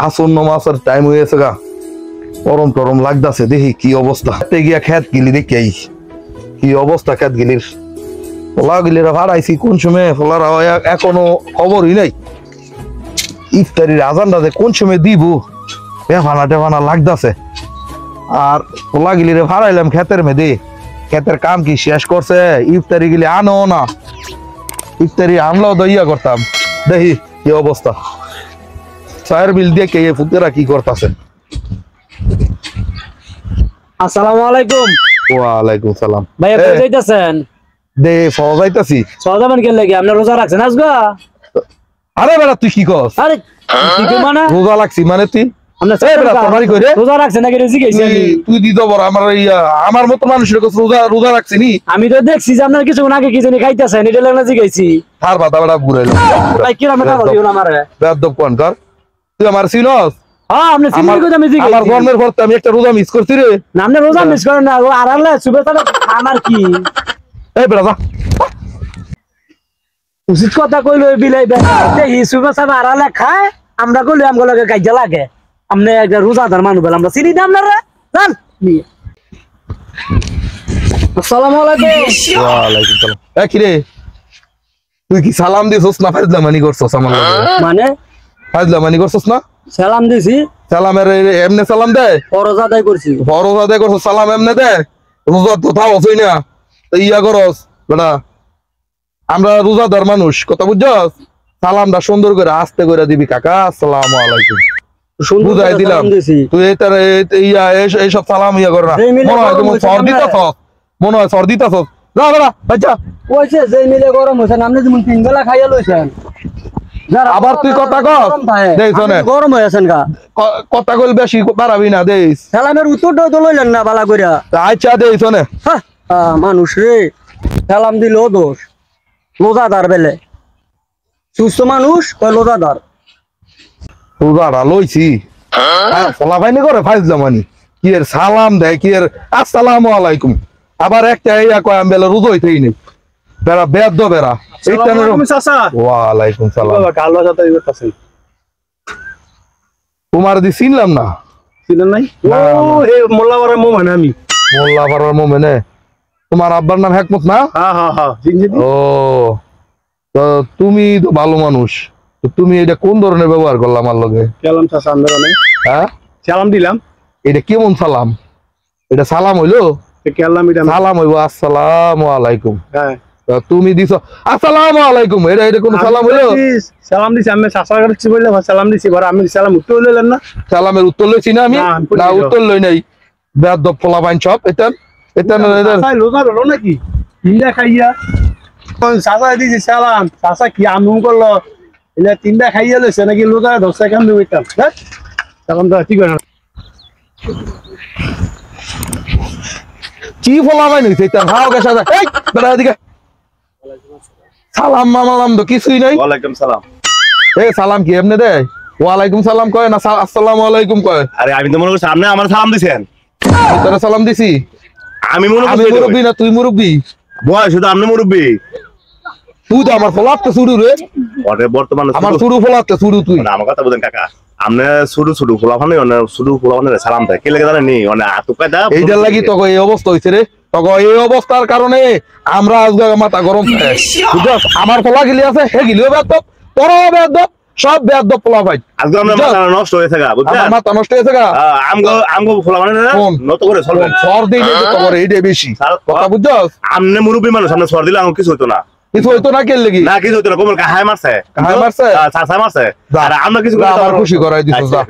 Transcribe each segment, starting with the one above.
আসন্ন মাছের টাইম হয়ে গেছে গা, গরম টরম লাগতেছে, দেখি কি অবস্থা। গিয়া খেত গিলি দেখি কি অবস্থা খেত গিলির। ফলা গিলিরা ভাড়াইছি কোন সময়, ফলার এখনো খবরই নাই। ইফতারির আজানটা যে কোন সময় দিব, টেফানা টেফানা লাগতেছে। আর ফলা গিলিরে ভাড়াইলাম খেতের মেয়েদে, খেতের কাম কি শেষ করছে, ইফতারি গিলি আনো না, ইফতারি আনলেও তো ইয়া করতাম। দেখি কি অবস্থা, চায়ের বিল দিয়ে কে ফুতেরা কি করতেছে। আসসালামু আলাইকুম। ওয়ালাইকুম সালাম। ভাই আপনি যাইতাছেন? দে যাইতাছি। সজামান কেন লাগি? আপনি রোজা রাখছেন আজগা? আরে বেটা তুই কি কস? আরে কি কই মানে? রোজা লাগছি মানে তুই? আপনি রোজা রাখছেন নাকি? রেজি গেছি আমি। তুই দিত বড় আমার মত মানুষের কাছে রোজা রাখছিনি। আমি তো দেখছি যে আপনার কিছু আগে কি জানি খাইতাছেন, এটা লাগনা জিগাইছি। আর বাতা বেটা ঘুরাইলো ভাই কি রামটা বলিও না আমারে। বেয়াদব কোন কর তুই আমার চিনস? হ্যাঁ আপনি চিনি কই আমি জিগাইছি। আমার জন্মের পর আমি একটা রোজা মিস করছি রে। না আপনি রোজা মিস করেন না, আর আল্লাহ শুভেচ্ছা আমার কি। এই বেটা যা উচিত কথা কইলো বিলাই বেটা দেখি শুভেচ্ছা আর আল্লাহ খায়, আমরা কইলে আমগুলোকে কাজে লাগে। আপনি একটা রোজাদার মানুষ বলে আমরা চিনি না আপনারা। জান আসসালামু আলাইকুম। ওয়ালাইকুম সালাম। এ কি রে তুই কি সালাম দিছস না ফাজলামানি করছস আমার লগে? মানে ফাজলামানি করছস না? সালাম দিছি। সালামের এমনে সালাম দে? ফরজ আদায় করছি। ফরজ আদায় করছস, সালাম এমনে দে? রোজা তো তাও হই না, তো ইয়া করস বেটা। আমরা রোজাদার মানুষ, কথা বুঝছস? সালামটা সুন্দর করে আস্তে করে দিবি কাকা, আসসালামু আলাইকুম বুঝাই দিলাম। তুই এইসব সালাম ইয়া কর না, মনে হয় তোমার সর্দি তো, মনে হয় সর্দি তো। যা বেড়া বাচ্চা ওইছে যে মিলে গরম হইছে, আপনি যেমন 3 বেলা খাইয়া লইছেন। আবার তুই কথা কস দেই শোনে গরম হইছেন গা, কথা কইল বেশি বাড়াবি না দেই। সালামের উত্তরটা তো লইলেন না বালা কইরা। আচ্ছা দেই শোনে মানুষ রে, সালাম দিলেও দোষ। রোজাদার বেলে সুস্থ মানুষ কয় রোজাদার। রোজাটা লইছি ফলাফাইনি করে ফাইজলামানি কি এর সালাম দেয়, কি এর আসসালামু আলাইকুম, আবার একটা ইয়া কয় আমি বেলা রোজা হইতেই নেই। বেড়া বেদ্য বেড়া। ওয়ালাইকুম সালাম। তোমার দি চিনলাম না। চিনেন নাই? ও এই মোল্লাপাড়ার মোমেন আমি। মোল্লাপাড়ার মোমেনে তোমার আব্বার নাম হেকমত না? হ্যাঁ হ্যাঁ হ্যাঁ। ও তো তুমি তো ভালো মানুষ, তো তুমি এটা কোন ধরনের ব্যবহার করলা আমার লগে? কেলাম চাচা আন্দোলনে। হ্যাঁ সালাম দিলাম। এটা কেমন সালাম? এটা সালাম হইলো? কেলাম এটা সালাম হইব আসসালামু আলাইকুম। হ্যাঁ তুমি দিছো আসসালামু আলাইকুম, এটা এটা কোন সালাম হইলো? সালাম দিছি আমি চাচার কাছে বললে সালাম দিছি, বড় আমি সালাম উত্তর লইলেন না। সালামের উত্তর লইছি না আমি? না উত্তর লই নাই। বেয়াদব পোলাপাইন সব। এটা এটা চাচা লোজা হলো নাকি? তিনটা খাইয়া চাচা দিছি সালাম, চাচা কি আমুম করলো, এলে তিনটা খাইয়া লইছে নাকি লোজা 10 সেকেন্ড দিতাম। হ্যাঁ তখন তো ঠিক না। কি পোলাপাইন হইছে এটা? হাও গেছা যা। এই বেটা এদিকে। সালাম মামালাম তো কিছুই নাই। ওয়ালাইকুম সালাম। এই সালাম কি এমনে দেয়? ওয়ালাইকুম সালাম কয় না আসসালামু আলাইকুম কয়? আরে আমি তো মনে করছি আপনি আমার সালাম দিছেন। তোরা সালাম দিছি? আমি মনে করছি আমি মুরব্বি না তুই মুরব্বি? বয়স শুধু আপনি মুরব্বি। তুই তো আমার ফলাতে শুরু রে। ওরে বর্তমানে আমার শুরু ফলাতে শুরু তুই। আমার কথা বলেন কাকা, আপনি শুরু শুরু ফলাফানে শুরু ফলাফানে সালাম দেয় কে লাগে জানেন নি? মানে আতুকা দা এইটার লাগি তোকে এই অবস্থা হইছে রে। তোকে এই অবস্থার কারণে আমরা আজকে মাথা গরম বুঝছস? আমার ফলা গিলি আছে হে গিলিও বেয়াদব, তোরও বেয়াদব, সব বেয়াদব ফলা ভাই। আজকে আমরা মাথা নষ্ট হয়েছে গা, বুঝছেন? আমার মাথা নষ্ট হয়েছে গা। আমগো ফলাফানে নত করে চলবেন। সর দিই না তোর এইটাই বেশি কথা বুঝছস? আপনি মুরব্বি মানুষ, আপনি সর দিলে আমার কিছু হইতো না। কিছু হইতো না কেন লাগি? না কিছু হইতো না, কোমল হাই মারছে। হাই মারছে? চাচা মারছে। আর আমরা কিছু আমার খুশি করাই দিছ। যা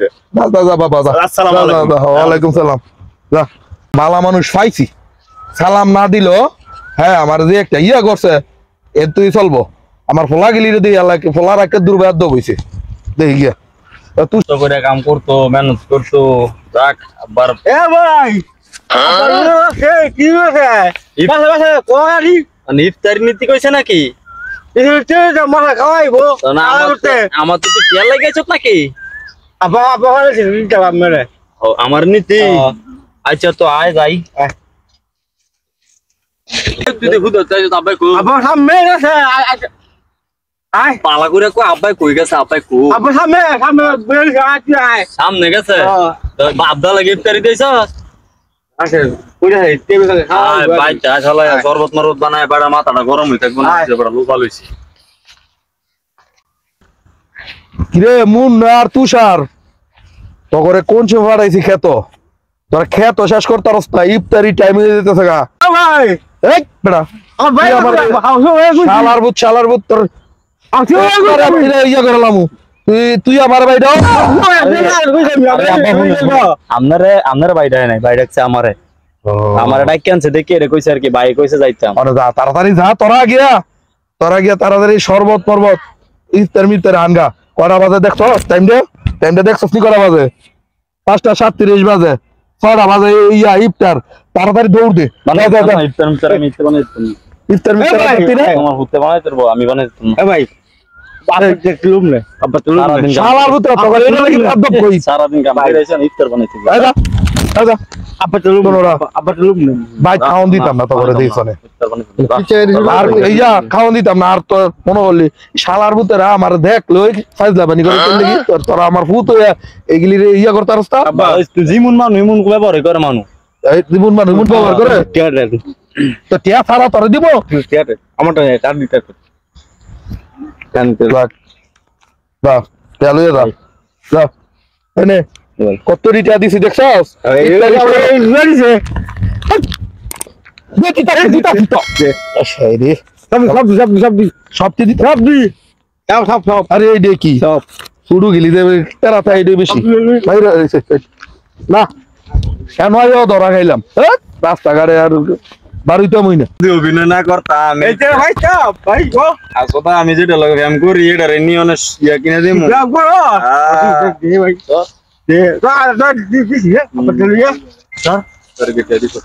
যা যা বাবা যা। আসসালামু আলাইকুম। ওয়ালাইকুম সালাম। যা বালা মানুষ পাইছি, সালাম না দিল হ্যাঁ আমার যে একটা ইয়া করছে এ তুই চলবো। আমার ফোলা গেলি রে দিয়ে ফোলার একটা দুর্বেদ্য হইছে দেখি গিয়া। তুই তো করে কাম করতো, ম্যানেজ করতো। যাক আবার এ ভাই কি হয়েছে? বাসা বাসা কোয়ারি ইফতারি নীতি কইছে নাকি? মাথা খাওয়াইবো আমার তো তুই খেয়াল লাগাইছ নাকি? আমার নীতি। আচ্ছা তো আয় যাই। তুই দেখু তো আবার আয় পালা করে কো আব্বাই কই গেছে আব্বাই কো আব্বা সামনে বের গাছি আয় সামনে গেছে আব্দা লাগে ইফতারি দিছ আসে কইরা টেবিল আয় ভাই চা চলে শরবত মরবত বানায় বাড়া মাথাটা গরম হই থাকবো না যে বড় লোক লইছি কিরে মুন আর তুষার তগরে কোন সময় বাড়াইছি খেত তোরা খেত শেষ করতে পারস না ইফতারি টাইমে যেতেছে গা ভাই এই বেটা ভাই শালার বুত তোর ইয়া করলাম তুই আমার ভাই দাও আপনারে বাইরে নাই বাইরে আছে আমারে আমারে ডাক কেনছে দেখি এরে কইছে আর কি ভাই কইছে যাইতাম আরে যা তাড়াতাড়ি যা তোরা গিয়া তাড়াতাড়ি শরবত পর্বত ইফতার মিফতার আনগা কটা বাজে দেখছো টাইমটা দেখছো কি কটা বাজে 5:37 বাজে 6টা বাজে ইয়া ইফতার তাড়াতাড়ি দৌড় দে মানে ইফতার আমি ইফতার বানাইতাম ইফতার মিফতার করতে না আমার হুতে বানাইতাম আমি বানাইতাম এ ভাই আরে তুলুম না আব্বা তুলুম না শালার বুত তোর এটা লাগি আদব কই সারা দিন কাম করে আইছেন ইফতার বানাইতাম আইদা আব্বা তুলুম না আব্বা তুলুম না ভাই খাওন দিতাম না তোরে দিছনে ইফতার বানাইতাম আর ইয়া খাওন দিতাম না আর তো মনে করলি শালার বুতেরা আমার দেখ লই ফাজলাবানি করে চলে গি তোরা আমার ফুত এগুলি ইয়া করতে রাস্তা আব্বা তুই জিমুন মানু ইমুন কো ব্যবহার করে মানু এই দিবুন মানে মুন ব্যবহার করে টিয়ারে তো টিয়া ছাড়া তোরে দিব টিয়ারে আমারটা কার দিতে কানতে লাগ দা চলো যা যা এনে কত রিটা দিছি দেখছস লড়িছে দেখি তা দিতা সেই রে সব দি সব আরে এই দেখি সব শুরু গেলি দেবে তারা তাই দে বেশি বাইরে না কেন আয়ো ধরা খাইলাম রাস্তাঘাটে আর বাড়িতে মই না অভিনয় না করতাম এই যে ভাই চাপ ভাই গো আসলে আমি যেটা লাগে ব্যায়াম করি এটা রেনিয়নে ইয়া কিনে দিমু ব্যাগ করো দে ভাই দে দিছি আব্বা তুলিয়া তোর কে দিছো